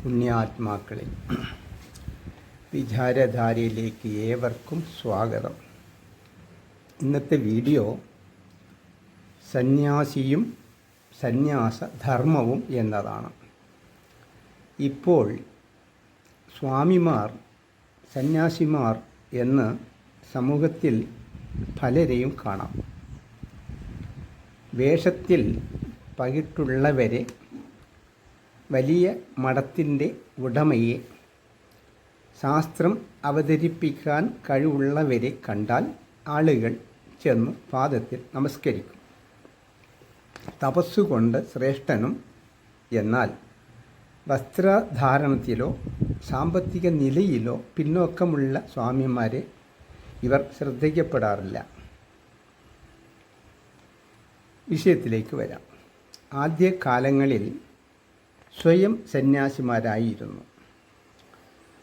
പുണ്യാത്മാക്കളെ, വിചാരധാരയിലേക്ക് ഏവർക്കും സ്വാഗതം. ഇന്നത്തെ വീഡിയോ സന്യാസിയും സന്യാസധർമ്മവും എന്നതാണ്. ഇപ്പോൾ സ്വാമിമാർ, സന്യാസിമാർ എന്ന് സമൂഹത്തിൽ പലരെയും കാണാം. വേഷത്തിൽ പകിട്ടുള്ളവരെ, വലിയ മഠത്തിൻ്റെ ഉടമയെ, ശാസ്ത്രം അവതരിപ്പിക്കാൻ കഴിവുള്ളവരെ കണ്ടാൽ ആളുകൾ ചെന്ന് പാദത്തിൽ നമസ്കരിക്കും. തപസ്സുകൊണ്ട് ശ്രേഷ്ഠനും, എന്നാൽ വസ്ത്രധാരണത്തിലോ സാമ്പത്തിക നിലയിലോ പിന്നോക്കമുള്ള സ്വാമിമാരെ ഇവർ ശ്രദ്ധിക്കപ്പെടാറില്ല. വിഷയത്തിലേക്ക് വരാം. ആദ്യ കാലങ്ങളിൽ സ്വയം സന്യാസിമാരായിരുന്നു.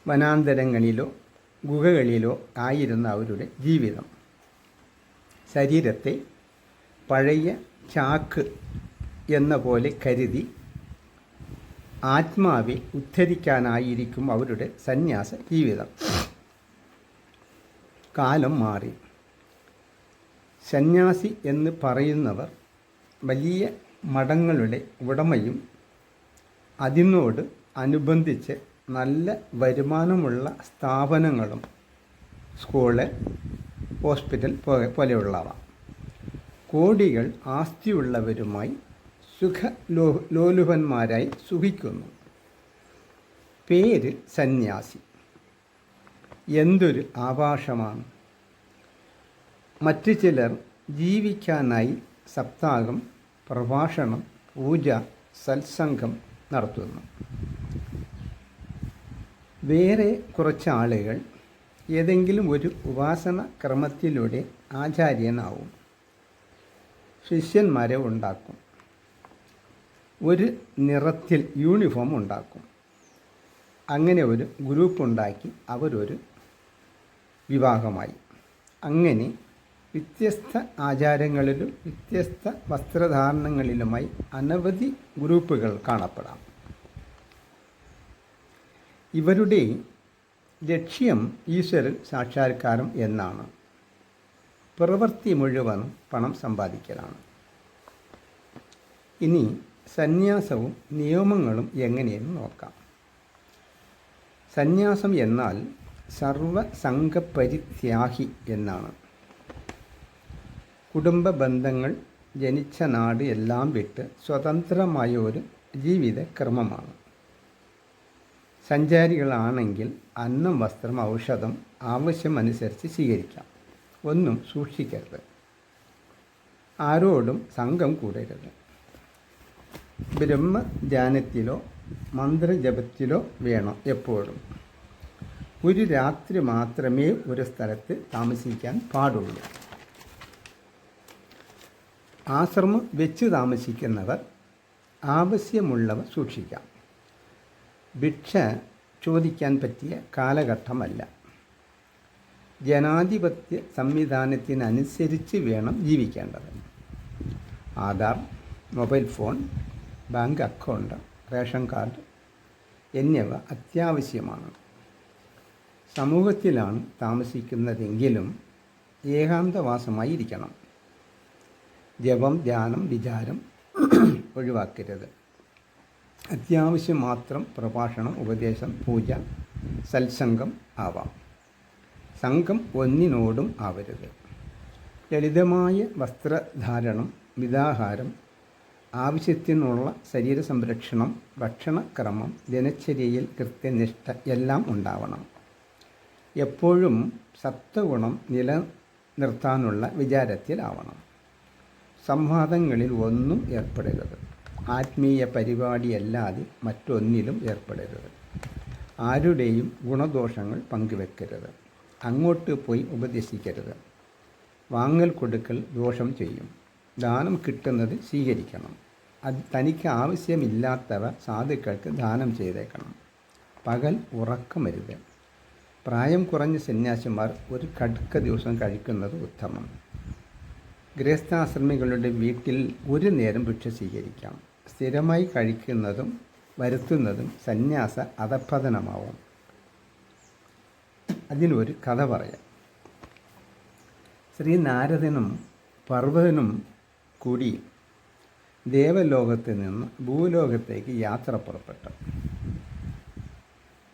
വനാന്തരങ്ങളിലോ ഗുഹകളിലോ ആയിരുന്ന അവരുടെ ജീവിതം. ശരീരത്തെ പഴയ ചാക്ക് എന്ന പോലെ കരുതി ആത്മാവെ ഉദ്ധരിക്കാനായിരിക്കും അവരുടെ സന്യാസ ജീവിതം. കാലം മാറി. സന്യാസി എന്ന് പറയുന്നവർ വലിയ മഠങ്ങളുടെ ഉടമയും അതിനോട് അനുബന്ധിച്ച് നല്ല വരുമാനമുള്ള സ്ഥാപനങ്ങളും, സ്കൂള്, ഹോസ്പിറ്റൽ പോലെയുള്ളവ, കോടികൾ ആസ്തിയുള്ളവരുമായി ലോലുപന്മാരായി സുഖിക്കുന്നു. പേര് സന്യാസി. എന്തൊരു ആഭാസമാണ്! മറ്റു ചിലർ ജീവിക്കാനായി സപ്താഹം, പ്രഭാഷണം, പൂജ, സത്സംഗം നടത്തുന്നു. വേറെ കുറച്ച് ആളുകൾ ഏതെങ്കിലും ഒരു ഉപാസന ക്രമത്തിലൂടെ ആചാര്യനാവും. ശിഷ്യന്മാരെ ഉണ്ടാക്കും. ഒരു നിറത്തിൽ യൂണിഫോം ഉണ്ടാക്കും. അങ്ങനെ ഒരു ഗ്രൂപ്പ് ഉണ്ടാക്കി അവരൊരു വിഭാഗമായി. അങ്ങനെ വ്യത്യസ്ത ആചാരങ്ങളിലും വ്യത്യസ്ത വസ്ത്രധാരണങ്ങളിലുമായി അനവധി ഗ്രൂപ്പുകൾ കാണപ്പെടാം. ഇവരുടെ ലക്ഷ്യം ഈശ്വരൻ സാക്ഷാത്കാരം എന്നാണ്. പ്രവൃത്തി മുഴുവനും പണം സമ്പാദിക്കലാണ്. ഇനി സന്യാസവും നിയമങ്ങളും എങ്ങനെയെന്ന് നോക്കാം. സന്യാസം എന്നാൽ സർവസംഘപരിത്യാഗി എന്നാണ്. കുടുംബ ബന്ധങ്ങൾ, ജനിച്ച നാട് എല്ലാം വിട്ട് സ്വതന്ത്രമായ ഒരു ജീവിത ക്രമമാണ്. സഞ്ചാരികളാണെങ്കിൽ അന്നം, വസ്ത്രം, ഔഷധം ആവശ്യമനുസരിച്ച് സ്വീകരിക്കാം. ഒന്നും സൂക്ഷിക്കരുത്. ആരോടും സംഘം കൂടരുത്. ബ്രഹ്മധ്യാനത്തിലോ മന്ത്രജപത്തിലോ വേണം എപ്പോഴും. ഒരു രാത്രി മാത്രമേ ഒരു സ്ഥലത്ത് താമസിക്കാൻ പാടുള്ളൂ. ആശ്രമം വെച്ച് താമസിക്കുന്നവർ ആവശ്യമുള്ളവ സൂക്ഷിക്കാം. ഭിക്ഷ ചോദിക്കാൻ പറ്റിയ കാലഘട്ടമല്ല. ജനാധിപത്യ സംവിധാനത്തിനനുസരിച്ച് വേണം ജീവിക്കേണ്ടത്. Aadhaar, mobile phone, bank account, ration card എന്നിവ അത്യാവശ്യമാണ്. സമൂഹത്തിലാണ് താമസിക്കുന്നതെങ്കിലും ഏകാന്തവാസമായിരിക്കണം. ജപം, ധ്യാനം, വിചാരം ഒഴിവാക്കരുത്. അത്യാവശ്യം മാത്രം പ്രഭാഷണം, ഉപദേശം, പൂജ, സത്സംഗം ആവാം. സംഘം ഒന്നിനോടും ആവരുത്. ലളിതമായ വസ്ത്രധാരണം, മിതാഹാരം, ആവശ്യത്തിനുള്ള ശരീര സംരക്ഷണം, ഭക്ഷണക്രമം, ദിനചര്യയിൽ കൃത്യനിഷ്ഠ എല്ലാം ഉണ്ടാവണം. എപ്പോഴും സത്വഗുണം നിലനിർത്താനുള്ള വിചാരത്തിലാവണം. സംവാദങ്ങളിൽ ഒന്നും ഏർപ്പെടരുത്. ആത്മീയ പരിപാടിയല്ലാതെ മറ്റൊന്നിലും ഏർപ്പെടരുത്. ആരുടെയും ഗുണദോഷങ്ങൾ പങ്കുവെക്കരുത്. അങ്ങോട്ട് പോയി ഉപദേശിക്കരുത്. വാങ്ങൽ കൊടുക്കൽ ദോഷം ചെയ്യും. ദാനം കിട്ടുന്നത് സ്വീകരിക്കണം. അത് തനിക്ക് ആവശ്യമില്ലാത്തവ സാധുക്കൾക്ക് ദാനം ചെയ്തേക്കണം. പകൽ ഉറക്കമരുത്. പ്രായം കുറഞ്ഞ സന്യാസിമാർ ഒരു കടുക്ക ദിവസം കഴിക്കുന്നത് ഉത്തമം. ഗൃഹസ്ഥാശ്രമികളുടെ വീട്ടിൽ ഒരു നേരം ഭിക്ഷ സ്വീകരിക്കാം. സ്ഥിരമായി കഴിക്കുന്നതും വരുത്തുന്നതും സന്യാസ അധഃപതനമാവും. അതിനൊരു കഥ പറയാം. ശ്രീ നാരദനും പർവ്വതനും കൂടി ദേവലോകത്ത് നിന്ന് ഭൂലോകത്തേക്ക് യാത്ര പുറപ്പെട്ടു.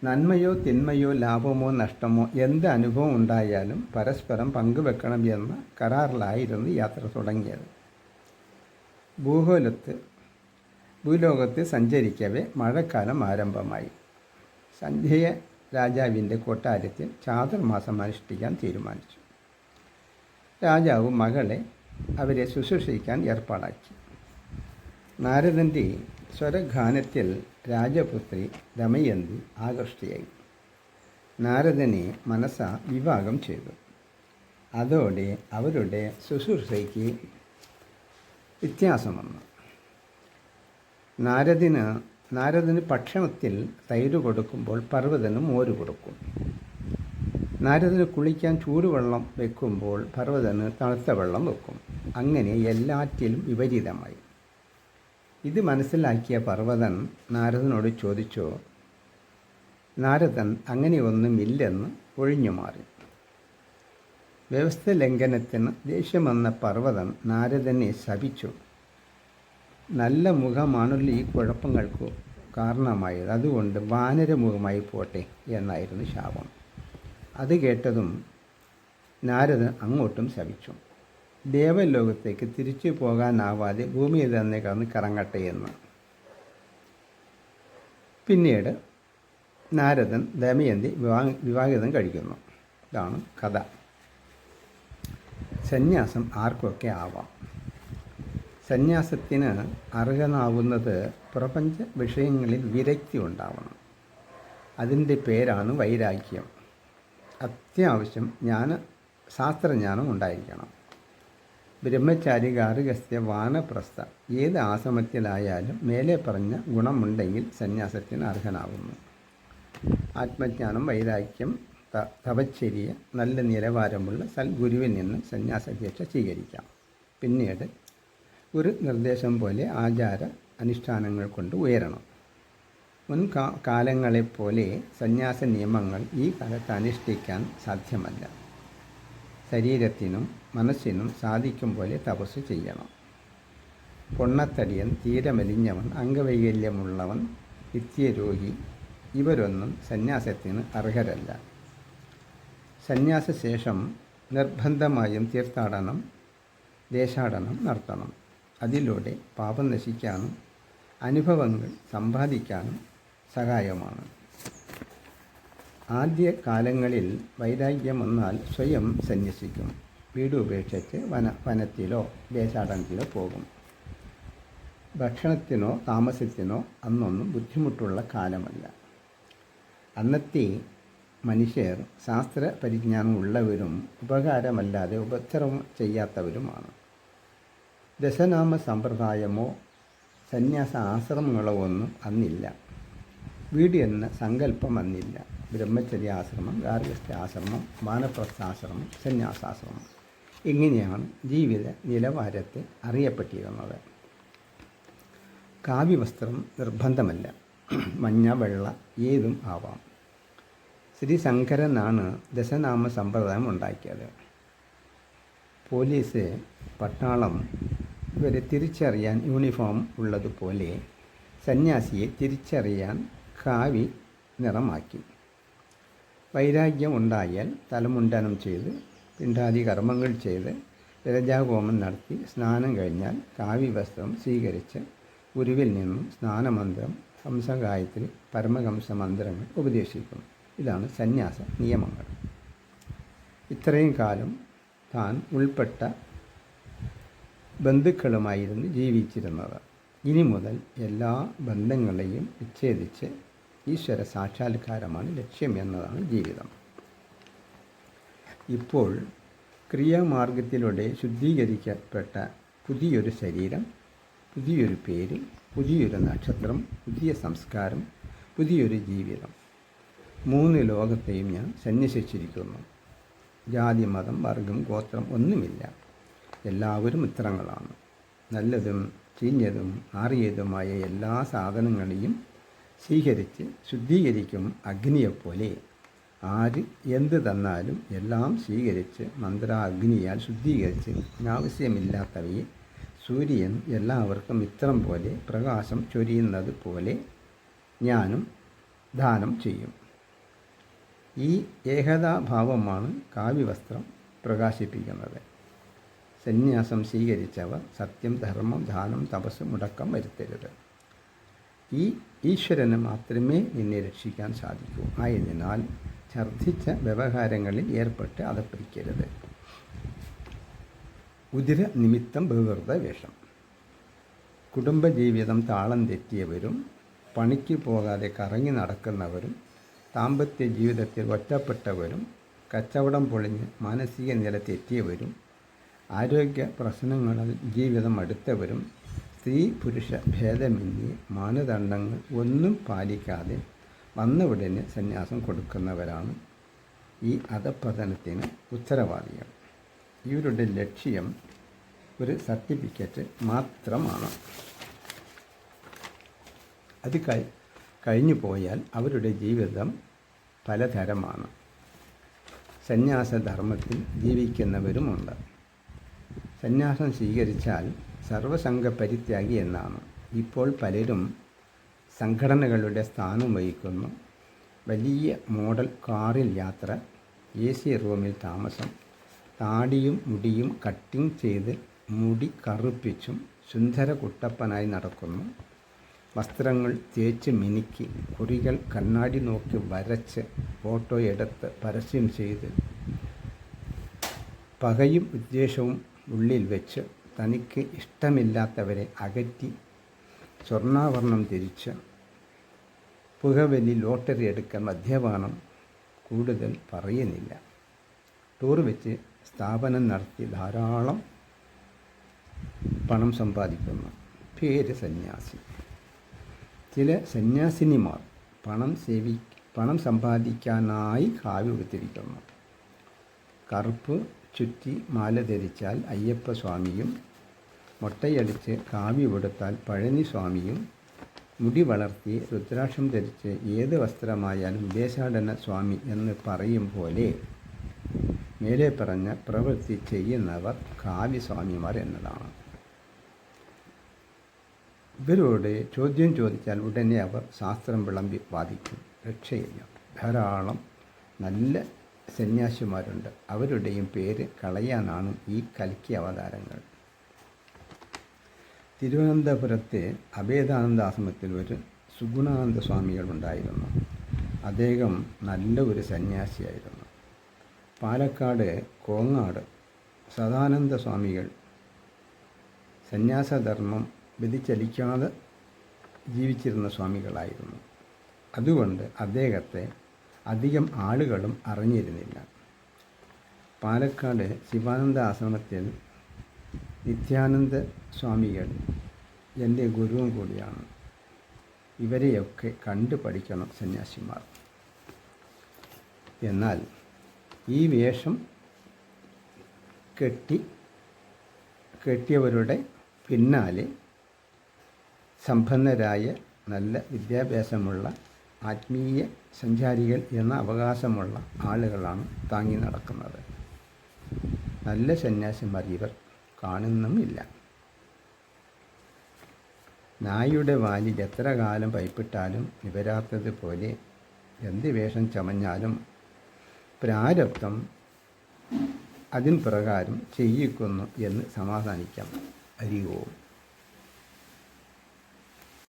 നന്മയോ തിന്മയോ ലാഭമോ നഷ്ടമോ എന്ത് അനുഭവം ഉണ്ടായാലും പരസ്പരം പങ്കുവെക്കണം എന്ന കരാറിലായിരുന്നു യാത്ര തുടങ്ങിയത്. ഭൂലോകത്ത് സഞ്ചരിക്കവേ മഴക്കാലം ആരംഭമായി. സന്ധ്യ രാജാവിൻ്റെ കൊട്ടാരത്തിൽ ചാതുർമാസം അനുഷ്ഠിക്കാൻ തീരുമാനിച്ചു. രാജാവ് മകളെ അവരെ ശുശ്രൂഷിക്കാൻ ഏർപ്പാടാക്കി. നാരദൻ്റെ സ്വരഗാനത്തിൽ രാജപുത്രി ദമയന്തി ആകൃഷ്ടയായി. നാരദനെ മനസ്സാ വിവാഹം ചെയ്തു. അതോടെ അവരുടെ ശുശ്രൂഷയ്ക്ക് വ്യത്യാസം വന്നു. നാരദന് ഭക്ഷണത്തിൽ തൈര് കൊടുക്കുമ്പോൾ പർവ്വതന് മോര് കൊടുക്കും. നാരദന് കുളിക്കാൻ ചൂടുവെള്ളം വെക്കുമ്പോൾ പർവ്വതന് തണുത്ത വെള്ളം വെക്കും. അങ്ങനെ എല്ലാറ്റിലും വിപരീതമായി. ഇത് മനസ്സിലാക്കിയ പർവ്വതൻ നാരദനോട് ചോദിച്ചു. നാരദൻ അങ്ങനെയൊന്നുമില്ലെന്ന് ഒഴിഞ്ഞു മാറി. വ്യവസ്ഥ ലംഘനത്തിന് ദേഷ്യം വന്ന പർവ്വതൻ നാരദനെ ശപിച്ചു. നല്ല മുഖമാണല്ലോ ഈ കുഴപ്പങ്ങൾക്ക് കാരണമായത്, അതുകൊണ്ട് വാനരമുഖമായി പോട്ടെ എന്നായിരുന്നു ശാപം. അത് കേട്ടതും നാരദൻ അങ്ങോട്ടും ശപിച്ചു. ദേവലോകത്തേക്ക് തിരിച്ചു പോകാനാവാതെ ഭൂമിയിൽ തന്നെ കടന്ന് കറങ്ങട്ടെ എന്ന്. പിന്നീട് നാരദൻ ദമയന്തി വിവാഹിതം കഴിക്കുന്നു. ഇതാണ് കഥ. സന്യാസം ആർക്കൊക്കെ ആവാം. സന്യാസത്തിന് അർഹനാവുന്നത് പ്രപഞ്ച വിഷയങ്ങളിൽ വിരക്തി ഉണ്ടാവണം. അതിൻ്റെ പേരാണ് വൈരാഗ്യം. അത്യാവശ്യം ശാസ്ത്രജ്ഞാനം ഉണ്ടായിരിക്കണം. ബ്രഹ്മചാരി, ഗാർഹസ്ഥ്യ, വാനപ്രസ്ഥ ഏത് ആശ്രമത്തിലായാലും മേലെ പറഞ്ഞ ഗുണമുണ്ടെങ്കിൽ സന്യാസത്തിന് അർഹനാകുന്നു. ആത്മജ്ഞാനം, വൈരാഗ്യം, തപശ്ചര്യ, നല്ല നിലവാരമുള്ള സൽഗുരുവിൽ നിന്ന് സന്യാസദീക്ഷ സ്വീകരിക്കാം. പിന്നീട് ഒരു നിർദ്ദേശം പോലെ ആചാര അനുഷ്ഠാനങ്ങൾ കൊണ്ട് ഉയരണം. കാലങ്ങളെപ്പോലെ സന്യാസ നിയമങ്ങൾ ഈ കാലത്ത് അനുഷ്ഠിക്കാൻ സാധ്യമല്ല. ശരീരത്തിനും മനസ്സിനും സാധിക്കും പോലെ തപസ് ചെയ്യണം. പൊണ്ണത്തടിയൻ, തീരെ മെലിഞ്ഞവൻ, അംഗവൈകല്യമുള്ളവൻ, നിത്യരോഗി ഇവരൊന്നും സന്യാസത്തിന് അർഹരല്ല. സന്യാസശേഷം നിർബന്ധമായും തീർത്ഥാടനം, ദേശാടനം നടത്തണം. അതിലൂടെ പാപം നശിക്കാനും അനുഭവങ്ങൾ സമ്പാദിക്കാനും സഹായമാണ്. ആദ്യ കാലങ്ങളിൽ വൈരാഗ്യം വന്നാൽ സ്വയം സന്യസിക്കും. വീട് ഉപേക്ഷിച്ച് വനത്തിലോ ദേശാടനത്തിലോ പോകും. ഭക്ഷണത്തിനോ താമസത്തിനോ അന്നൊന്നും ബുദ്ധിമുട്ടുള്ള കാലമല്ല. അന്നത്തെ മനുഷ്യർ ശാസ്ത്ര പരിജ്ഞാനം ഉള്ളവരും ഉപകാരമല്ലാതെ ഉപദ്രവം ചെയ്യാത്തവരുമാണ്. ദശനാമ സമ്പ്രദായമോ സന്യാസ ആശ്രമങ്ങളോ ഒന്നും അന്നില്ല. വീട് എന്ന സങ്കല്പം അന്നില്ല. ബ്രഹ്മചര്യാശ്രമം, ഗാർഹസ്ഥ്യാശ്രമം, വാനപ്രസ്ഥാശ്രമം, സന്യാസാശ്രമം ഇങ്ങനെയാണ് ജീവിത നിലവാരത്തെ അറിയപ്പെട്ടിരുന്നത്. കാവ്യവസ്ത്രം നിർബന്ധമല്ല. മഞ്ഞ, വെള്ള ഏതും ആവാം. ശ്രീ ശങ്കരനാണ് ദശനാമ സമ്പ്രദായം ഉണ്ടാക്കിയത്. പോലീസ്, പട്ടാളം ഇവരെ തിരിച്ചറിയാൻ യൂണിഫോം ഉള്ളതുപോലെ സന്യാസിയെ തിരിച്ചറിയാൻ കാവി നിറമാക്കി. വൈരാഗ്യം ഉണ്ടായാൽ തലമുണ്ടനം ചെയ്ത് പിണ്ഡാദി കർമ്മങ്ങൾ ചെയ്ത് വിരജാഹോമം നടത്തി സ്നാനം കഴിഞ്ഞാൽ കാവി വസ്ത്രം സ്വീകരിച്ച് ഗുരുവിൽ നിന്നും സ്നാനമന്ത്രം, ഹംസഗായത്രി, പരമഹംസ മന്ത്രങ്ങൾ ഉപദേശിക്കുന്നു. ഇതാണ് സന്യാസ നിയമങ്ങൾ. ഇത്രയും കാലം താൻ ഉൾപ്പെട്ട ബന്ധുക്കളുമായിരുന്നു ജീവിച്ചിരുന്നത്. ഇനി മുതൽ എല്ലാ ബന്ധങ്ങളെയും വിച്ഛേദിച്ച് ഈശ്വര സാക്ഷാത്കാരമാണ് ലക്ഷ്യം എന്നതാണ് ജീവിതം. ഇപ്പോൾ ക്രിയാമാർഗത്തിലൂടെ ശുദ്ധീകരിക്കപ്പെട്ട പുതിയൊരു ശരീരം, പുതിയൊരു പേര്, പുതിയൊരു നക്ഷത്രം, പുതിയ സംസ്കാരം, പുതിയൊരു ജീവിതം. 3 ലോകത്തെയും ഞാൻ സന്യസിച്ചിരിക്കുന്നു. ജാതി, മതം, വർഗം, ഗോത്രം ഒന്നുമില്ല. എല്ലാവരും മിത്രങ്ങളാണ്. നല്ലതും ചീഞ്ഞതും ആറിയതുമായ എല്ലാ സാധനങ്ങളെയും സ്വീകരിച്ച് ശുദ്ധീകരിക്കും അഗ്നിയെപ്പോലെ. ആര് എന്ത് തന്നാലും എല്ലാം സ്വീകരിച്ച് മന്ത്രാഗ്നിയാൽ ശുദ്ധീകരിച്ച് ആവശ്യമില്ലാത്തവയെ സൂര്യൻ എല്ലാവർക്കും മിത്രം പോലെ പ്രകാശം ചൊരിയുന്നത് പോലെ ഞാനും ദാനം ചെയ്യും. ഈ ഏകതാഭാവമാണ് കാവ്യവസ്ത്രം പ്രകാശിപ്പിക്കുന്നത്. സന്യാസം സ്വീകരിച്ചവർ സത്യം, ധർമ്മം, ദാനം, തപസ് മുടക്കം വരുത്തരുത്. ഈ ഈശ്വരന് മാത്രമേ നിന്നെ രക്ഷിക്കാൻ സാധിക്കൂ. ആയതിനാൽ ഛർദ്ദിച്ച വ്യവഹാരങ്ങളിൽ ഏർപ്പെട്ട് അതപ്പതിക്കരുത്. ഉദിര നിമിത്തം ബഹുകൃത വേഷം. കുടുംബജീവിതം താളം തെറ്റിയവരും പണിക്ക് പോകാതെ കറങ്ങി നടക്കുന്നവരും ദാമ്പത്യ ജീവിതത്തിൽ ഒറ്റപ്പെട്ടവരും കച്ചവടം പൊളിഞ്ഞ് മാനസിക നില തെറ്റിയവരും ആരോഗ്യ പ്രശ്നങ്ങളിൽ ജീവിതം അടുത്തവരും സ്ത്രീ പുരുഷ ഭേദമന്യേ മാനദണ്ഡങ്ങൾ ഒന്നും പാലിക്കാതെ വന്നയുടനെ സന്യാസം കൊടുക്കുന്നവരാണ് ഈ അധപ്പതനത്തിന് ഉത്തരവാദികൾ. ഇവരുടെ ലക്ഷ്യം ഒരു സർട്ടിഫിക്കറ്റ് മാത്രമാണ്. അത് കഴിഞ്ഞു പോയാൽ അവരുടെ ജീവിതം പലതരമാണ്. സന്യാസധർമ്മത്തിൽ ജീവിക്കുന്നവരുമുണ്ട്. സന്യാസം സ്വീകരിച്ചാൽ സർവസംഘ പരിത്യാഗി എന്നാണ്. ഇപ്പോൾ പലരും സംഘടനകളുടെ സ്ഥാനം വഹിക്കുന്നു. വലിയ മോഡൽ കാറിൽ യാത്ര, AC റൂമിൽ താമസം, താടിയും മുടിയും കട്ടിങ് ചെയ്ത് മുടി കറുപ്പിച്ചും സുന്ദര കുട്ടപ്പനായി നടക്കുന്നു. വസ്ത്രങ്ങൾ തേച്ച് മിനുക്കി, കുറികൾ കണ്ണാടി നോക്കി വരച്ച് ഫോട്ടോ എടുത്ത് പരസ്യം ചെയ്ത്, പകയും ഉദ്ദേശവും ഉള്ളിൽ വെച്ച് തനിക്ക് ഇഷ്ടമില്ലാത്തവരെ അകറ്റി സ്വർണ്ണാഭരണം ധരിച്ച് പുകവലി, ലോട്ടറി എടുക്കാൻ, മദ്യപാനം, കൂടുതൽ പറയുന്നില്ല. ടൂർ വെച്ച് സ്ഥാപനം നടത്തി ധാരാളം പണം സമ്പാദിക്കുന്നു. പേര് സന്യാസി. ചില സന്യാസിനിമാർ പണം സമ്പാദിക്കാനായി കാവ്യ ഉടുത്തിരിക്കുന്നു. കറുപ്പ് ചുറ്റി മാല ധരിച്ചാൽ അയ്യപ്പസ്വാമിയും, മൊട്ടയടിച്ച് കാവ്യ ഉടുത്താൽ പഴനിസ്വാമിയും, മുടി വളർത്തി രുദ്രാക്ഷം ധരിച്ച് ഏത് വസ്ത്രമായാലും ദേശാടന സ്വാമി എന്ന് പറയും പോലെ മേലെ പറഞ്ഞ പ്രവൃത്തി ചെയ്യുന്നവർ കാവ്യസ്വാമിമാർ എന്നതാണ്. ഇവരോട് ചോദ്യം ചോദിച്ചാൽ ഉടനെ അവർ ശാസ്ത്രം വിളമ്പി വാദിക്കും. രക്ഷയില്ല. ധാരാളം നല്ല സന്യാസിമാരുണ്ട്. അവരുടെയും പേര് കളയാനാണ് ഈ കൽക്കി അവതാരങ്ങൾ. തിരുവനന്തപുരത്തെ അഭേദാനന്ദ ആശ്രമത്തിൽ ഒരു സുഗുണാനന്ദ സ്വാമികളുണ്ടായിരുന്നു. അദ്ദേഹം നല്ല ഒരു സന്യാസിയായിരുന്നു. പാലക്കാട് കോങ്ങാട് സദാനന്ദ സ്വാമികൾ സന്യാസധർമ്മം വ്യതിചലിക്കാതെ ജീവിച്ചിരുന്ന സ്വാമികളായിരുന്നു. അതുകൊണ്ട് അദ്ദേഹത്തെ അധികം ആളുകളും അറിഞ്ഞിരുന്നില്ല. പാലക്കാട് ശിവാനന്ദ ആശ്രമത്തിൽ നിത്യാനന്ദ സ്വാമികൾ എൻ്റെ ഗുരുവും കൂടിയാണ്. ഇവരെയൊക്കെ കണ്ടു പഠിക്കണം സന്യാസിമാർ. എന്നാൽ ഈ വേഷം കെട്ടിയവരുടെ പിന്നാലെ സമ്പന്നരായ നല്ല വിദ്യാഭ്യാസമുള്ള ആത്മീയ സഞ്ചാരികൾ എന്ന അവകാശമുള്ള ആളുകളാണ് താങ്ങി നടക്കുന്നത്. നല്ല സന്യാസിമാർ ഇവർ കാണുന്നുമില്ല. നായുടെ വാലിൽ എത്ര കാലം പൈപ്പിട്ടാലും നിവരാത്തതുപോലെ എന്ത് വേഷം ചമഞ്ഞാലും പ്രാരബ്ധം അതിൻ പ്രകാരം ചെയ്യിക്കുന്നു എന്ന് സമാധാനിക്കാം. ഹരി ഓം.